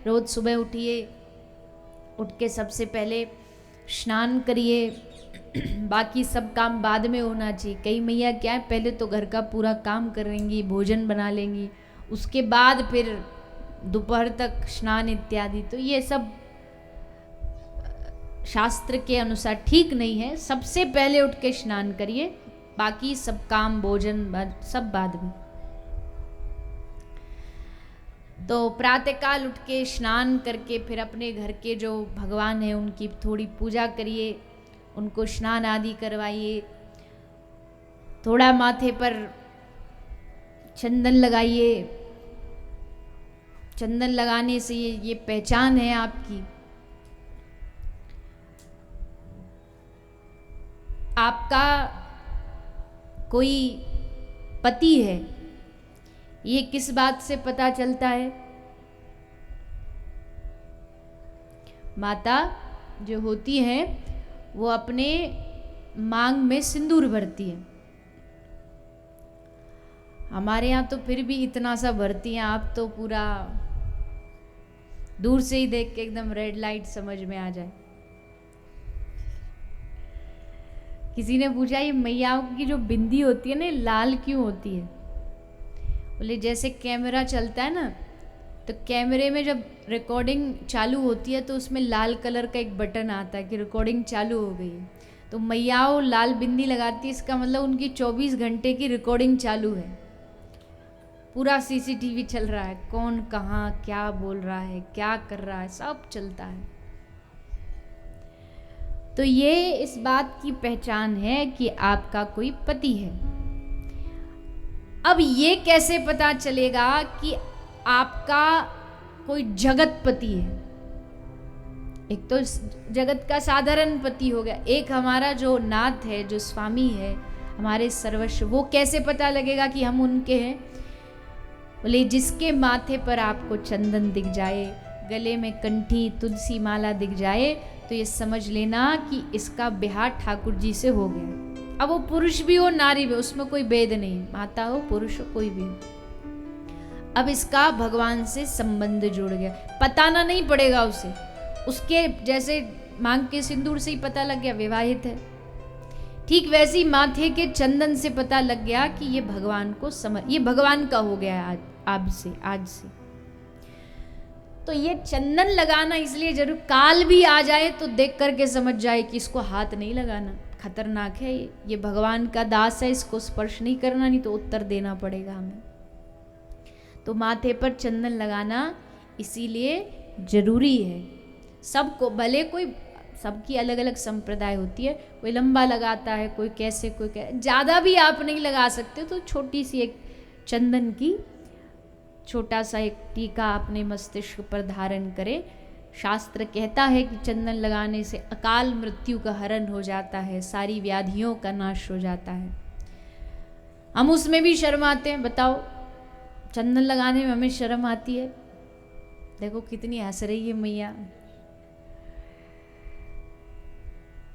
रोज सुबह उठिए, उठ के सबसे पहले स्नान करिए, बाकी सब काम बाद में होना चाहिए। कई मैया क्या है, पहले तो घर का पूरा काम करेंगी, भोजन बना लेंगी, उसके बाद फिर दोपहर तक स्नान इत्यादि। तो ये सब शास्त्र के अनुसार ठीक नहीं है। सबसे पहले उठ के स्नान करिए, बाकी सब काम भोजन सब बाद में। तो प्रातःकाल उठ के स्नान करके फिर अपने घर के जो भगवान हैं उनकी थोड़ी पूजा करिए, उनको स्नान आदि करवाइए, थोड़ा माथे पर चंदन लगाइए। चंदन लगाने से ये पहचान है आपकी। आपका कोई पति है, ये किस बात से पता चलता है? माता जो होती है वो अपने मांग में सिंदूर भरती है। हमारे यहाँ तो फिर भी इतना सा भरती हैं, आप तो पूरा दूर से ही देख के एकदम रेड लाइट समझ में आ जाए। किसी ने पूछा ये मैयाओं की जो बिंदी होती है ना, लाल क्यों होती है? बोले जैसे कैमरा चलता है ना, तो कैमरे में जब रिकॉर्डिंग चालू होती है तो उसमें लाल कलर का एक बटन आता है कि रिकॉर्डिंग चालू हो गई है। तो मैयाओं लाल बिंदी लगाती है, इसका मतलब उनकी 24 घंटे की रिकॉर्डिंग चालू है। पूरा सीसीटीवी चल रहा है, कौन कहाँ क्या बोल रहा है, क्या कर रहा है, सब चलता है। तो ये इस बात की पहचान है कि आपका कोई पति है। अब ये कैसे पता चलेगा कि आपका कोई जगत पति है? एक तो जगत का साधारण पति हो गया, एक हमारा जो नाथ है, जो स्वामी है, हमारे सर्वस्व, वो कैसे पता लगेगा कि हम उनके हैं? बोले जिसके माथे पर आपको चंदन दिख जाए, गले में कंठी तुलसी माला दिख जाए, तो ये समझ लेना कि इसका ब्याह ठाकुर जी से हो गया। अब वो पुरुष भी हो नारी भी, उसमें कोई भेद नहीं, माता हो पुरुष हो कोई भी हो। अब इसका भगवान से संबंध जुड़ गया, पताना नहीं पड़ेगा उसे, उसके जैसे मांग के सिंदूर से ही पता लग गया विवाहित है, ठीक वैसे ही माथे के चंदन से पता लग गया कि ये भगवान को ये भगवान का हो गया आज से। तो ये चंदन लगाना इसलिए जरूर, काल भी आ जाए तो देख करके समझ जाए कि इसको हाथ नहीं लगाना, खतरनाक है ये भगवान का दास है, इसको स्पर्श नहीं करना, नहीं तो उत्तर देना पड़ेगा हमें। तो माथे पर चंदन लगाना इसीलिए जरूरी है सबको, भले कोई, सबकी अलग अलग संप्रदाय होती है, कोई लंबा लगाता है, कोई कैसे, कोई कैसे, ज़्यादा भी आप नहीं लगा सकते, तो छोटी सी एक चंदन की छोटा सा एक टीका अपने मस्तिष्क पर धारण करें। शास्त्र कहता है कि चंदन लगाने से अकाल मृत्यु का हरण हो जाता है, सारी व्याधियों का नाश हो जाता है। हम उसमें भी शर्माते हैं, बताओ चंदन लगाने में हमें शर्म आती है। देखो कितनी हंस रही है मैया,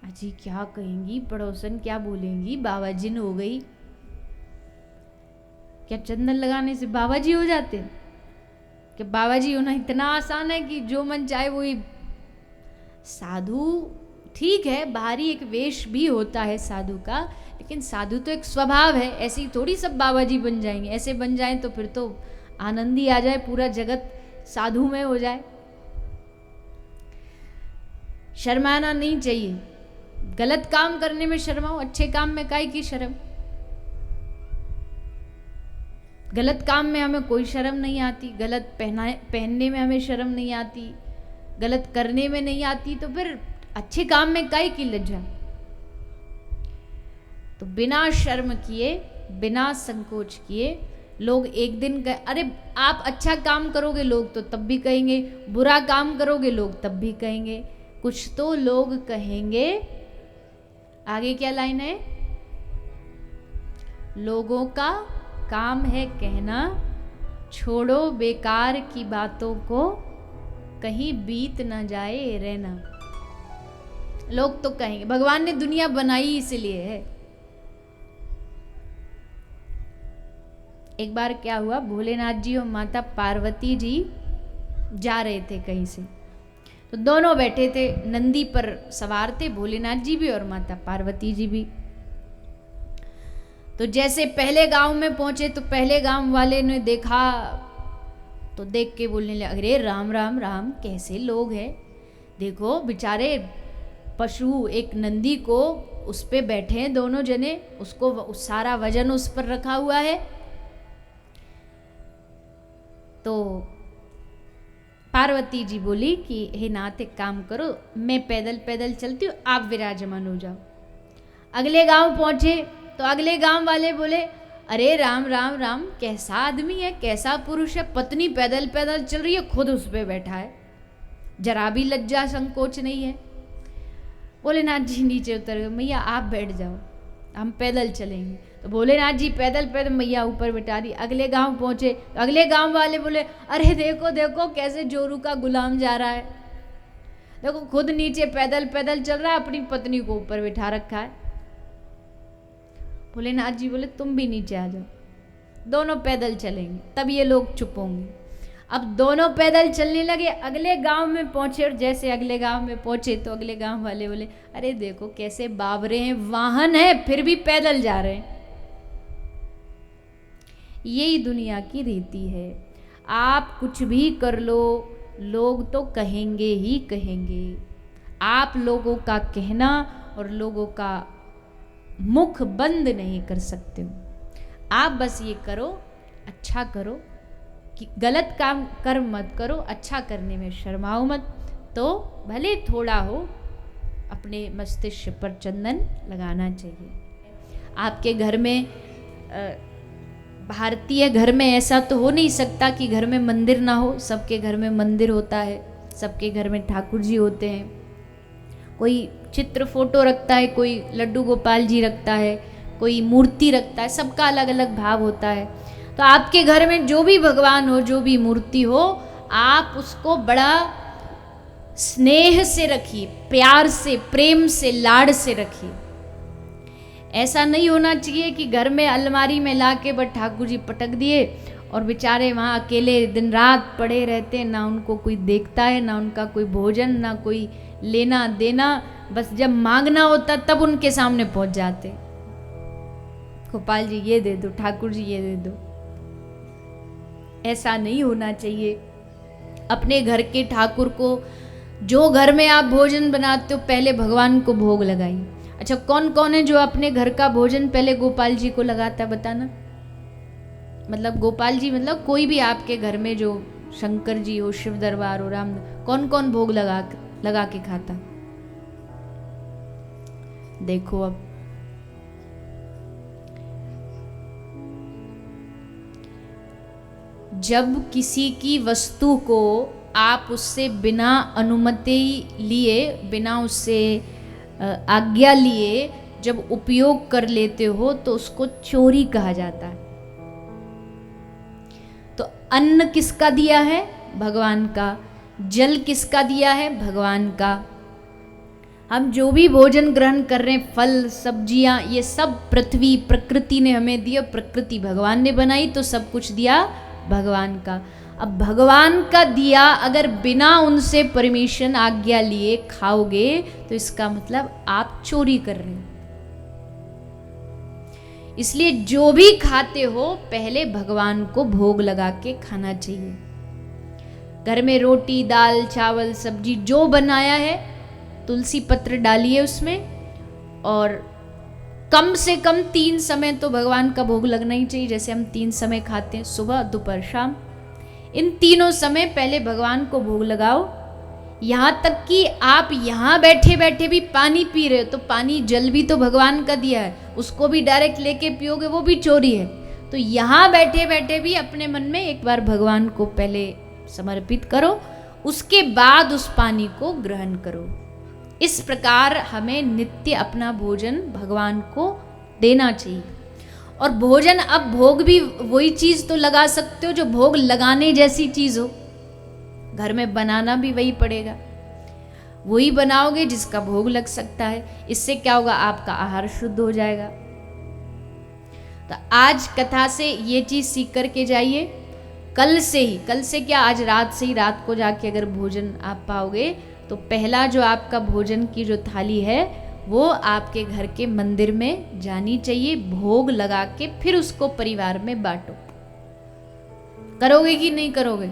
अजी क्या कहेंगी, पड़ोसन क्या बोलेंगी, बाबाजिन हो गई। क्या चंदन लगाने से बाबा जी हो जाते? कि बाबा जी होना इतना आसान है कि जो मन चाहे वही? साधु ठीक है, बाहरी एक वेश भी होता है साधु का, लेकिन साधु तो एक स्वभाव है, ऐसे ही थोड़ी सब बाबा जी बन जाएंगे। ऐसे बन जाएं तो फिर तो आनंद ही आ जाए, पूरा जगत साधु में हो जाए। शर्माना नहीं चाहिए, गलत काम करने में शर्माओ, अच्छे काम में काहे की शर्म? गलत काम में हमें कोई शर्म नहीं आती, गलत पहनने में हमें शर्म नहीं आती, गलत करने में नहीं आती, तो फिर अच्छे काम में काहे की लज्जा? तो बिना शर्म किए, बिना संकोच किए, लोग एक दिन अरे आप अच्छा काम करोगे लोग तो तब भी कहेंगे, बुरा काम करोगे लोग तब भी कहेंगे, कुछ तो लोग कहेंगे। आगे क्या लाइन है? लोगों का काम है कहना, छोड़ो बेकार की बातों को, कहीं बीत ना जाए रहना। लोग तो कहेंगे, भगवान ने दुनिया बनाई इसलिए है। एक बार क्या हुआ, भोलेनाथ जी और माता पार्वती जी जा रहे थे कहीं से। तो दोनों बैठे थे, नंदी पर सवार थे, भोलेनाथ जी भी और माता पार्वती जी भी। तो जैसे पहले गांव में पहुंचे तो पहले गांव वाले ने देखा तो देख के बोलने लगे, अरे राम राम राम, कैसे लोग हैं, देखो बेचारे पशु एक नंदी को उस पे बैठे हैं दोनों जने, उसको सारा वजन उस पर रखा हुआ है। तो पार्वती जी बोली कि हे नाथ एक काम करो, मैं पैदल पैदल चलती हूँ, आप विराजमान हो जाओ। अगले गांव पहुंचे तो अगले गांव वाले बोले, अरे राम राम राम, कैसा आदमी है, कैसा पुरुष है, पत्नी पैदल पैदल चल रही है, खुद उस पे बैठा है, जरा भी लज्जा संकोच नहीं है। भोलेनाथ जी नीचे उतर गए, मैया आप बैठ जाओ, हम पैदल चलेंगे। तो भोलेनाथ जी पैदल पैदल मैया ऊपर बिठा दी। अगले गांव पहुंचे तो अगले गांव वाले बोले, अरे देखो देखो कैसे जोरू का गुलाम जा रहा है, देखो खुद नीचे पैदल पैदल चल रहा है, अपनी पत्नी को ऊपर बिठा रखा है। भोलेनाथ जी बोले, तुम भी नीचे आ जाओ, दोनों पैदल चलेंगे, तब ये लोग चुप होंगे। अब दोनों पैदल चलने लगे, अगले गांव में पहुंचे और जैसे अगले गांव में पहुंचे तो अगले गांव वाले बोले, अरे देखो कैसे बावरे हैं, वाहन है फिर भी पैदल जा रहे हैं। यही दुनिया की रीति है, आप कुछ भी कर लो लोग तो कहेंगे ही कहेंगे। आप लोगों का कहना और लोगों का मुख बंद नहीं कर सकते हो। आप बस ये करो, अच्छा करो, कि गलत काम कर मत करो, अच्छा करने में शर्माओ मत, तो भले थोड़ा हो अपने मस्तिष्क पर चंदन लगाना चाहिए। आपके घर में भारतीय घर में ऐसा तो हो नहीं सकता कि घर में मंदिर ना हो, सबके घर में मंदिर होता है, सबके घर में ठाकुर जी होते हैं, कोई चित्र फोटो रखता है, कोई लड्डू गोपाल जी रखता है, कोई मूर्ति रखता है, सबका अलग अलग भाव होता है। तो आपके घर में जो भी भगवान हो, जो भी मूर्ति हो, आप उसको बड़ा स्नेह से रखिए, प्यार से, प्रेम से, लाड से रखिए। ऐसा नहीं होना चाहिए कि घर में अलमारी में ला के बस ठाकुर जी पटक दिए और बेचारे वहाँ अकेले दिन रात पड़े रहते हैं, ना उनको कोई देखता है, ना उनका कोई भोजन, ना कोई लेना देना, बस जब मांगना होता तब उनके सामने पहुंच जाते, गोपाल जी ये दे दो, ठाकुर जी ये दे दो। ऐसा नहीं होना चाहिए। अपने घर के ठाकुर को, जो घर में आप भोजन बनाते हो, पहले भगवान को भोग लगाइए। अच्छा, कौन कौन है जो अपने घर का भोजन पहले गोपाल जी को लगाता है, बताना। मतलब गोपाल जी मतलब कोई भी आपके घर में जो शंकर जी हो, शिव दरबार हो, राम, कौन कौन भोग लगा के खाता। देखो अब जब किसी की वस्तु को आप उससे बिना अनुमति लिए, बिना उससे आज्ञा लिए जब उपयोग कर लेते हो तो उसको चोरी कहा जाता है। तो अन्न किसका दिया है? भगवान का। जल किसका दिया है? भगवान का। हम जो भी भोजन ग्रहण कर रहे हैं, फल सब्जियां, ये सब पृथ्वी प्रकृति ने हमें दिया। प्रकृति भगवान ने बनाई तो सब कुछ दिया भगवान का। अब भगवान का दिया अगर बिना उनसे परमिशन, आज्ञा लिए खाओगे तो इसका मतलब आप चोरी कर रहे हो। इसलिए जो भी खाते हो पहले भगवान को भोग लगा के खाना चाहिए। घर में रोटी, दाल, चावल, सब्जी जो बनाया है, तुलसी पत्र डालिए उसमें, और कम से कम 3 समय तो भगवान का भोग लगना ही चाहिए। जैसे हम 3 समय खाते हैं, सुबह, दोपहर, शाम, इन तीनों समय पहले भगवान को भोग लगाओ। यहाँ तक कि आप यहाँ बैठे बैठे भी पानी पी रहे हो तो पानी, जल भी तो भगवान का दिया है, उसको भी डायरेक्ट लेके पियोगे, वो भी चोरी है। तो यहाँ बैठे बैठे भी अपने मन में एक बार भगवान को पहले समर्पित करो, उसके बाद उस पानी को ग्रहण करो। इस प्रकार हमें नित्य अपना भोजन भगवान को देना चाहिए। और भोजन, अब भोग भी वही चीज़ तो लगा सकते हो जो भोग लगाने जैसी चीज़ हो। घर में बनाना भी वही पड़ेगा, वही बनाओगे जिसका भोग लग सकता है। इससे क्या होगा? आपका आहार शुद्ध हो जाएगा। तो आज कथा से ये चीज़ सीख करके जाइए। कल से क्या, आज रात से ही, रात को जाके अगर भोजन आप पाओगे तो पहला जो आपका भोजन की जो थाली है वो आपके घर के मंदिर में जानी चाहिए, भोग लगा के फिर उसको परिवार में बांटो। करोगे कि नहीं करोगे?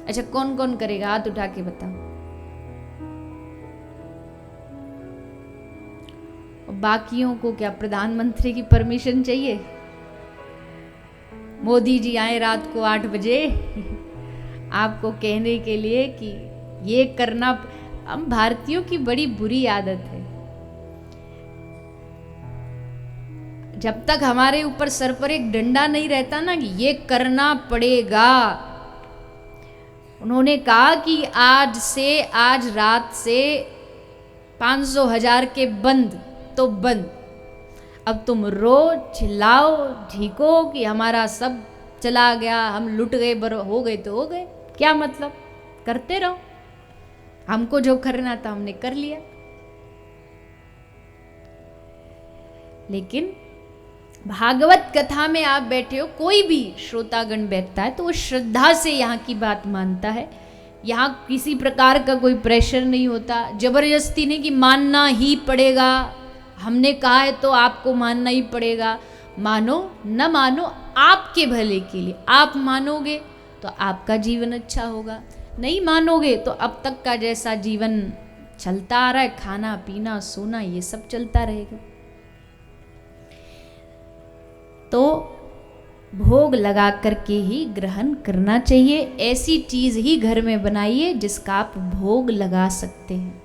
अच्छा, कौन कौन करेगा? हाथ उठा के बताओ। बाकियों को क्या प्रधानमंत्री की परमिशन चाहिए? मोदी जी आए रात को 8 बजे आपको कहने के लिए कि ये करना। हम भारतीयों की बड़ी बुरी आदत है, जब तक हमारे ऊपर सर पर एक डंडा नहीं रहता ना कि ये करना पड़ेगा। उन्होंने कहा कि आज रात से 500,000 के बंद तो बंद। अब तुम रो चिल्लाओ ढीको कि हमारा सब चला गया, हम लुट गए, हो गए तो हो गए, क्या मतलब? करते रहो, हमको जो करना था हमने कर लिया। लेकिन भागवत कथा में आप बैठे हो, कोई भी श्रोतागण बैठता है तो वो श्रद्धा से यहाँ की बात मानता है। यहाँ किसी प्रकार का कोई प्रेशर नहीं होता, जबरदस्ती नहीं कि मानना ही पड़ेगा, हमने कहा है तो आपको मानना ही पड़ेगा। मानो न मानो आपके भले के लिए, आप मानोगे तो आपका जीवन अच्छा होगा, नहीं मानोगे तो अब तक का जैसा जीवन चलता आ रहा है, खाना पीना सोना ये सब चलता रहेगा। तो भोग लगा करके ही ग्रहण करना चाहिए। ऐसी चीज ही घर में बनाइए जिसका आप भोग लगा सकते हैं।